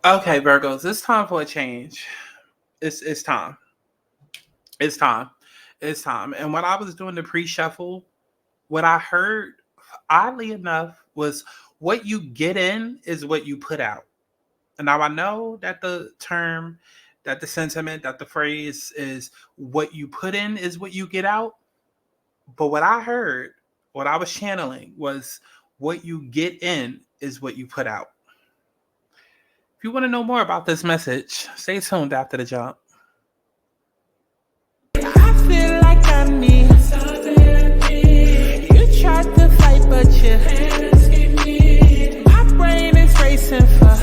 Okay, Virgos, it's time for a change. It's time. It's time. It's time. And when I was doing the pre-shuffle, what I heard, oddly enough, was what you get in is what you put out. And now I know that the term, that the sentiment, that the phrase is what you put in is what you get out. But what I heard, what I was channeling was what you get in is what you put out. If you want to know more about this message, stay tuned after the jump. I feel like I need something. You tried to fight, but you my brain is racing for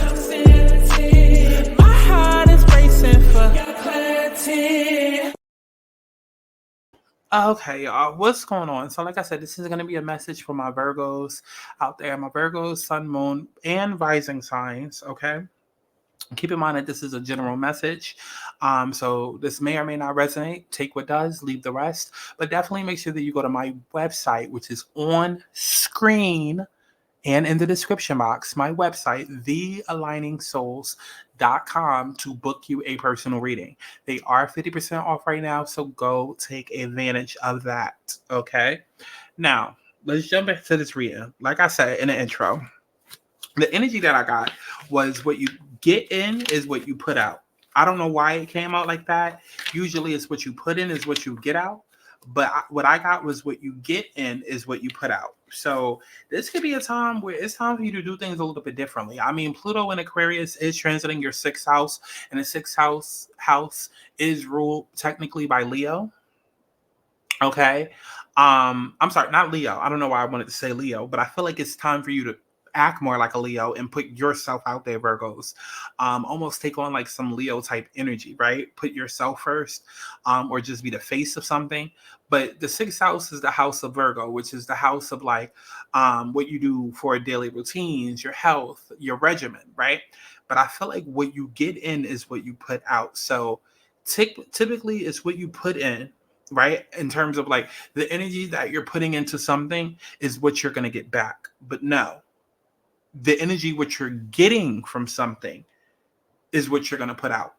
my heart is racing for clarity. Okay, y'all, what's going on? So, like I said, this is going to be a message for my Virgos out there, my Virgos, Sun, Moon, and Rising signs. Okay. Keep in mind that this is a general message. So this may or may not resonate. Take what does, leave the rest. But definitely make sure that you go to my website, which is on screen and in the description box, my website, thealigningsouls.com, to book you a personal reading. They are 50% off right now, so go take advantage of that. Okay. Now, let's jump into this reading. Like I said in the intro, the energy that I got was what you get in is what you put out. I don't know why it came out like that. Usually it's what you put in is what you get out. But what I got was what you get in is what you put out. So this could be a time where it's time for you to do things a little bit differently. I mean, Pluto in Aquarius is transiting your sixth house, and the sixth house is ruled technically by Leo. Okay. I'm sorry, not Leo. I don't know why I wanted to say Leo, but I feel like it's time for you to act more like a Leo and put yourself out there, Virgos. Almost take on like some Leo type energy, right? Put yourself first, or just be the face of something. But the sixth house is the house of Virgo, which is the house of like what you do for daily routines, your health, your regimen, right? But I feel like what you get in is what you put out. So typically it's what you put in, right? In terms of like the energy that you're putting into something is what you're going to get back. But no, the energy what you're getting from something is what you're going to put out.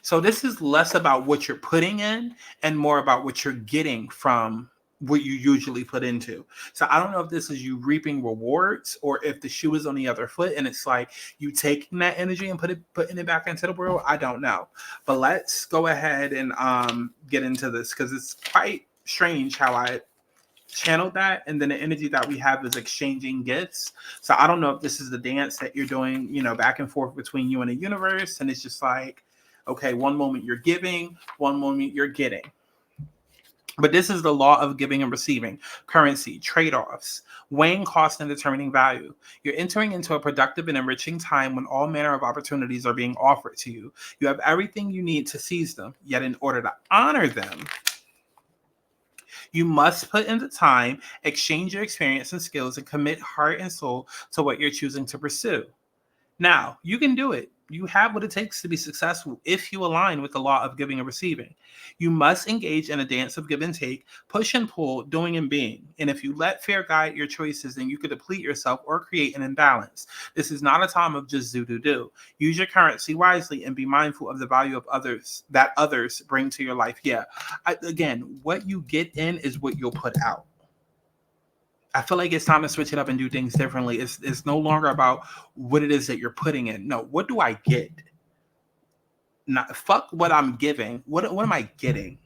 So this is less about what you're putting in and more about what you're getting from what you usually put into. So I don't know if this is you reaping rewards or if the shoe is on the other foot and it's like you taking that energy and putting it back into the world. I don't know. But let's go ahead and get into this because it's quite strange how I channeled that, and then the energy that we have is exchanging gifts. So I don't know if this is the dance that you're doing, back and forth between you and the universe, and it's just like, okay, one moment you're giving, one moment you're getting. But this is the law of giving and receiving, currency, trade-offs, weighing cost and determining value. You're entering into a productive and enriching time when all manner of opportunities are being offered to you. You have everything you need to seize them, yet in order to honor them, you must put in the time, exchange your experience and skills, and commit heart and soul to what you're choosing to pursue. Now, you can do it. You have what it takes to be successful if you align with the law of giving and receiving. You must engage in a dance of give and take, push and pull, doing and being. And if you let fear guide your choices, then you could deplete yourself or create an imbalance. This is not a time of just do. Use your currency wisely and be mindful of the value of others that others bring to your life. Yeah. Again, what you get in is what you'll put out. I feel like it's time to switch it up and do things differently. It's no longer about what it is that you're putting in. No, what do I get? Not fuck what I'm giving. What am I getting?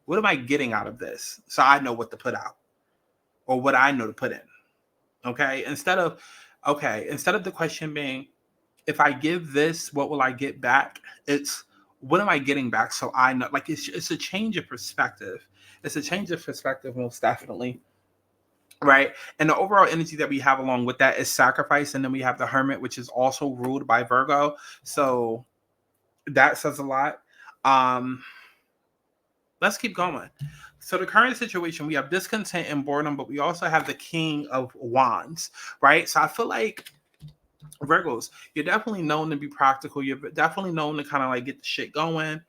What am I getting out of this? So I know what to put out or what I know to put in. Okay? Instead of the question being, if I give this, what will I get back? It's what am I getting back? So I know, like it's a change of perspective. It's a change of perspective, most definitely. Right. And the overall energy that we have along with that is sacrifice. And then we have the hermit, which is also ruled by Virgo. So that says a lot. Um, let's keep going. So the current situation, we have discontent and boredom, but we also have the king of wands, right? So I feel like Virgos, you're definitely known to be practical. You're definitely known to kind of like get the shit going,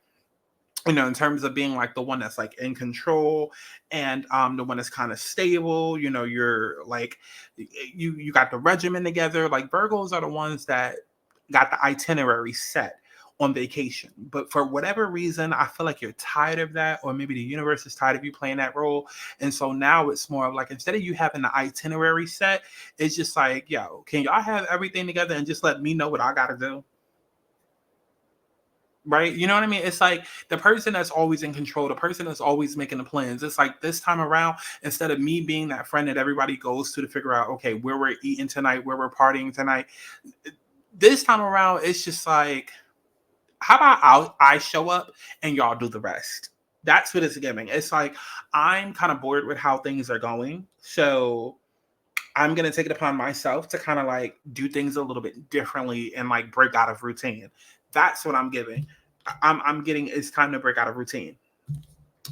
in terms of being like the one that's like in control and the one that's kind of stable. You're like you got the regimen together. Like Virgos are the ones that got the itinerary set on vacation. But for whatever reason, I feel like you're tired of that, or maybe the universe is tired of you playing that role. And so now it's more of like, instead of you having the itinerary set, it's just like, yo, can y'all have everything together and just let me know what I gotta do? Right? You know what I mean? It's like the person that's always in control, the person that's always making the plans. It's like this time around, instead of me being that friend that everybody goes to figure out, okay, where we're eating tonight, where we're partying tonight, this time around, it's just like, how about I show up and y'all do the rest? That's what it's giving. It's like, I'm kind of bored with how things are going. So I'm gonna take it upon myself to kind of like do things a little bit differently and like break out of routine. That's what I'm giving. I'm getting, it's time to break out of routine.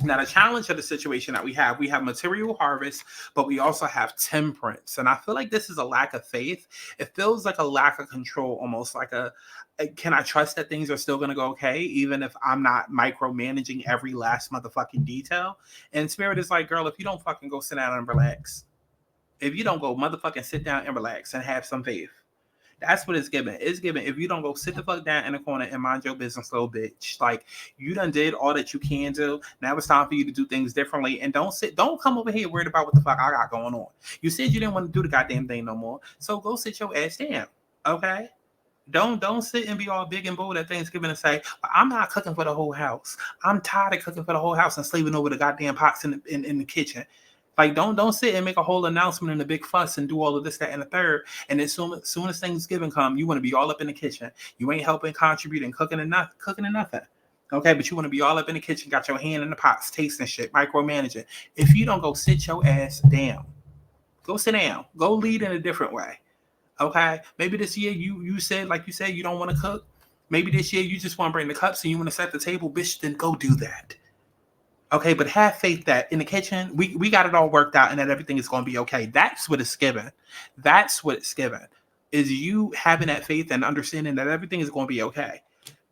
Now, the challenge of the situation that we have material harvest, but we also have temperance. And I feel like this is a lack of faith. It feels like a lack of control, almost like can I trust that things are still going to go okay, even if I'm not micromanaging every last motherfucking detail? And Spirit is like, girl, if you don't fucking go sit down and relax, if you don't go motherfucking sit down and relax and have some faith, that's what it's giving. It's giving, if you don't go sit the fuck down in the corner and mind your business, little bitch. Like, you done did all that you can do. Now it's time for you to do things differently. And don't come over here worried about what the fuck I got going on. You said you didn't want to do the goddamn thing no more. So go sit your ass down. Okay? Don't sit and be all big and bold at Thanksgiving and say, I'm not cooking for the whole house. I'm tired of cooking for the whole house and slaving over the goddamn pots in the kitchen. Like, don't sit and make a whole announcement and a big fuss and do all of this, that, and the third. And as soon as Thanksgiving come, you want to be all up in the kitchen. You ain't helping, contributing, cooking and nothing. Okay, but you want to be all up in the kitchen, got your hand in the pots, tasting shit, micromanaging. If you don't go sit your ass down, go sit down. Go lead in a different way. Okay, maybe this year you said, like you said, you don't want to cook. Maybe this year you just want to bring the cups and you want to set the table, bitch. Then go do that. Okay, but have faith that in the kitchen, we got it all worked out and that everything is going to be okay. That's what it's given. That's what it's given. Is you having that faith and understanding that everything is going to be okay.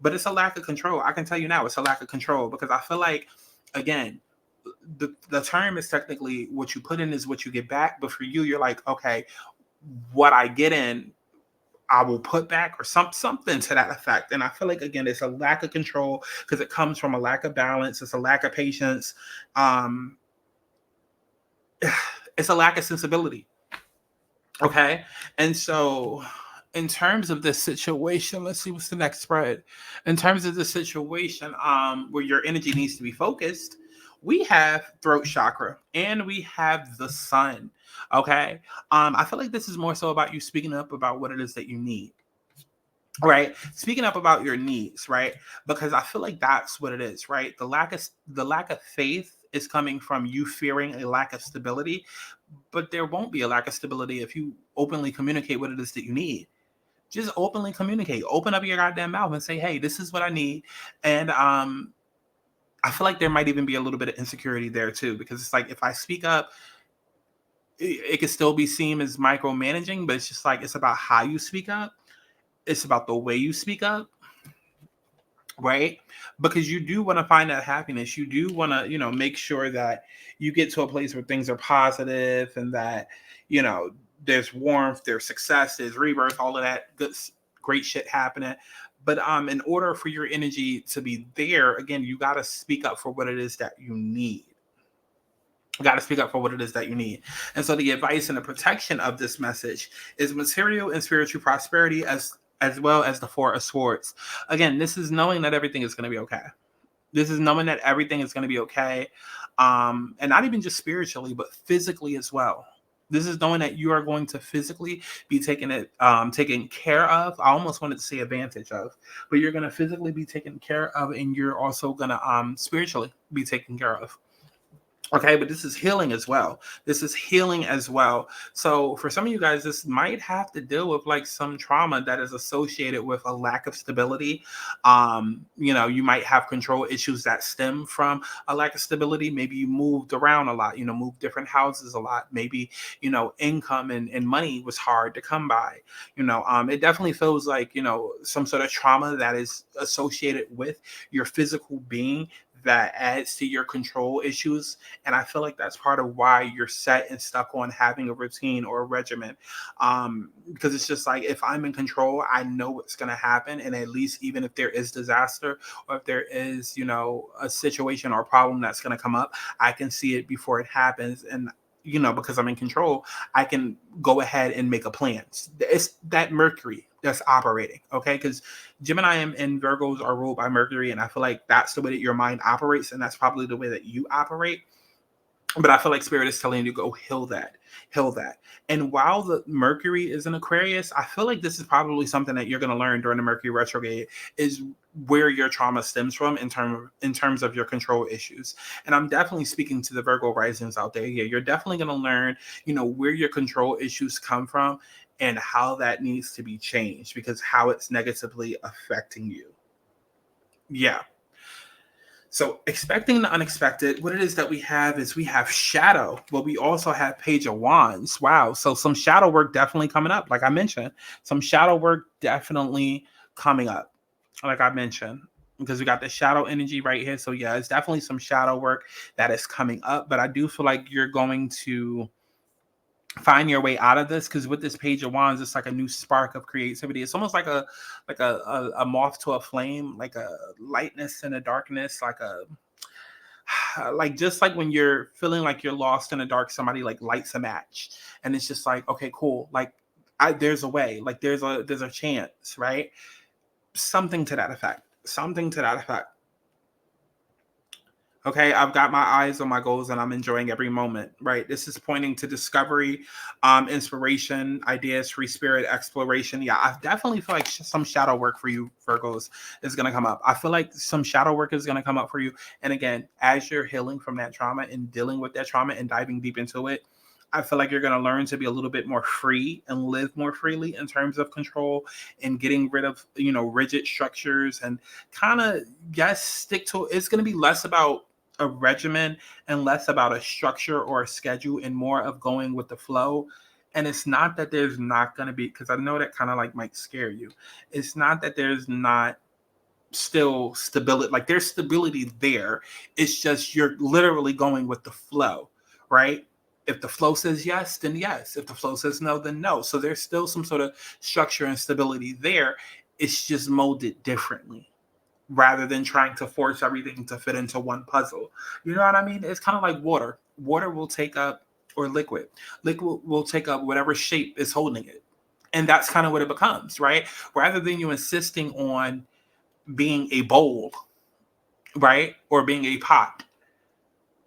But it's a lack of control. I can tell you now, it's a lack of control, because I feel like, again, the term is technically what you put in is what you get back. But for you, you're like, okay, what I get in, I will put back, or something to that effect. And I feel like, again, it's a lack of control because it comes from a lack of balance. It's a lack of patience. Um, it's a lack of sensibility. Okay. And so, in terms of this situation, let's see what's the next spread. In terms of the situation, where your energy needs to be focused, we have throat chakra and we have the sun. Okay. I feel like this is more so about you speaking up about what it is that you need. Right. Speaking up about your needs, right? Because I feel like that's what it is, right? The lack of faith is coming from you fearing a lack of stability, but there won't be a lack of stability if you openly communicate what it is that you need. Just openly communicate. Open up your goddamn mouth and say, "Hey, this is what I need." And I feel like there might even be a little bit of insecurity there too, because it's like, if I speak up, it can still be seen as micromanaging, but it's just like, it's about how you speak up. It's about the way you speak up, right? Because you do want to find that happiness. You do want to, make sure that you get to a place where things are positive and that, you know, there's warmth, there's success, there's rebirth, all of that good, great shit happening. But in order for your energy to be there, again, you got to speak up for what it is that you need. You got to speak up for what it is that you need. And so the advice and the protection of this message is material and spiritual prosperity, as well as the Four of Swords. Again, this is knowing that everything is going to be okay. This is knowing that everything is going to be okay. And not even just spiritually, but physically as well. This is knowing that you are going to physically be taken care of. I almost wanted to say advantage of, but you're going to physically be taken care of, and you're also going to spiritually be taken care of. Okay, but this is healing as well. This is healing as well. So for some of you guys, this might have to deal with like some trauma that is associated with a lack of stability. You might have control issues that stem from a lack of stability. Maybe you moved around a lot, moved different houses a lot. Maybe, income and money was hard to come by. It definitely feels like, some sort of trauma that is associated with your physical being that adds to your control issues. And I feel like that's part of why you're set and stuck on having a routine or a regimen. Because it's just like, if I'm in control, I know what's going to happen. And at least even if there is disaster, or if there is, a situation or a problem that's going to come up, I can see it before it happens. And because I'm in control, I can go ahead and make a plan. It's that Mercury that's operating, okay? Because Gemini and Virgos are ruled by Mercury, and I feel like that's the way that your mind operates, and that's probably the way that you operate. But I feel like Spirit is telling you to go heal that. And while the Mercury is in Aquarius, I feel like this is probably something that you're going to learn during the Mercury retrograde, is where your trauma stems from in terms of your control issues. And I'm definitely speaking to the Virgo risings out there. Yeah, you're definitely going to learn, where your control issues come from and how that needs to be changed, because how it's negatively affecting you. Yeah. So expecting the unexpected, what it is that we have is we have shadow, but we also have Page of Wands. Wow. So some shadow work definitely coming up. Like I mentioned, some shadow work definitely coming up. Like I mentioned, because we got the shadow energy right here. So yeah, it's definitely some shadow work that is coming up. But I do feel like you're going to find your way out of this, because with this Page of Wands, it's like a new spark of creativity. It's almost like a moth to a flame, like a lightness and a darkness, like just like when you're feeling like you're lost in the dark, somebody like lights a match, and it's just like, okay, cool, like there's a way, like there's a chance, right? Something to that effect. Okay, I've got my eyes on my goals and I'm enjoying every moment, right? This is pointing to discovery, inspiration, ideas, free spirit, exploration. Yeah, I definitely feel like some shadow work for you, Virgos, is going to come up. I feel like some shadow work is going to come up for you. And again, as you're healing from that trauma and dealing with that trauma and diving deep into it, I feel like you're going to learn to be a little bit more free and live more freely in terms of control and getting rid of, rigid structures, and kind of, yes, stick to it's going to be less about a regimen and less about a structure or a schedule, and more of going with the flow. And it's not that there's not going to be, because I know that kind of like might scare you. It's not that there's not still stability. Like there's stability there. It's just you're literally going with the flow, right? If the flow says yes, then yes. If the flow says no, then no. So there's still some sort of structure and stability there. It's just molded differently, rather than trying to force everything to fit into one puzzle. You know what I mean? It's kind of like water. Water will take up, or liquid. Liquid will take up whatever shape is holding it. And that's kind of what it becomes, right? Rather than you insisting on being a bowl, right? Or being a pot.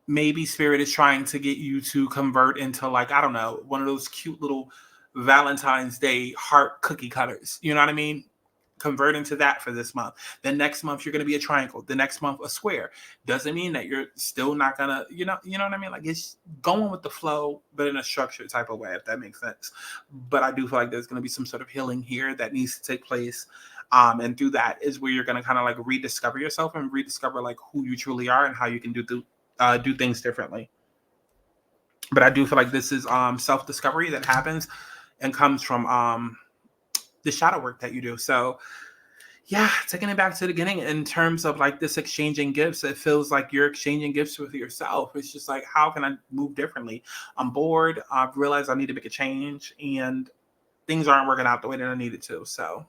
Maybe Spirit is trying to get you to convert into, like, I don't know, one of those cute little Valentine's Day heart cookie cutters. You know what I mean? Convert into that for this month. Then next month you're going to be a triangle. The next month a square. Doesn't mean that you're still not gonna, you know what I mean? Like, it's going with the flow, but in a structured type of way, if that makes sense. But I do feel like there's going to be some sort of healing here that needs to take place. And through that is where you're going to kind of like rediscover yourself and rediscover like who you truly are and how you can do things differently. But I do feel like this is self-discovery that happens and comes from the shadow work that you do. So yeah, taking it back to the beginning in terms of like this exchanging gifts, it feels like you're exchanging gifts with yourself. It's just like, how can I move differently? I'm bored. I've realized I need to make a change, and things aren't working out the way that I needed to. So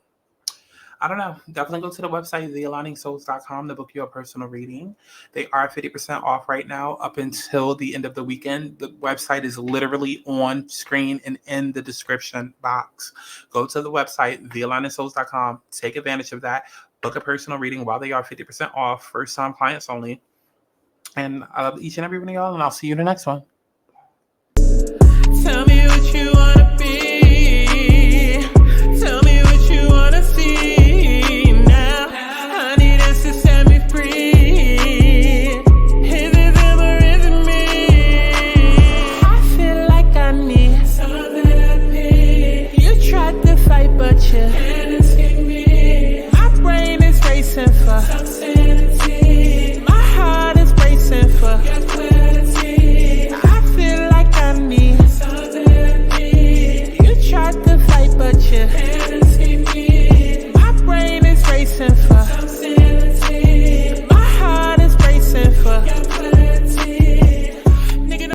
I don't know. Definitely go to the website, thealigningsouls.com, to book your personal reading. They are 50% off right now up until the end of the weekend. The website is literally on screen and in the description box. Go to the website, thealigningsouls.com. Take advantage of that. Book a personal reading while they are 50% off. First-time clients only. And I love each and every one of y'all, and I'll see you in the next one. Tell me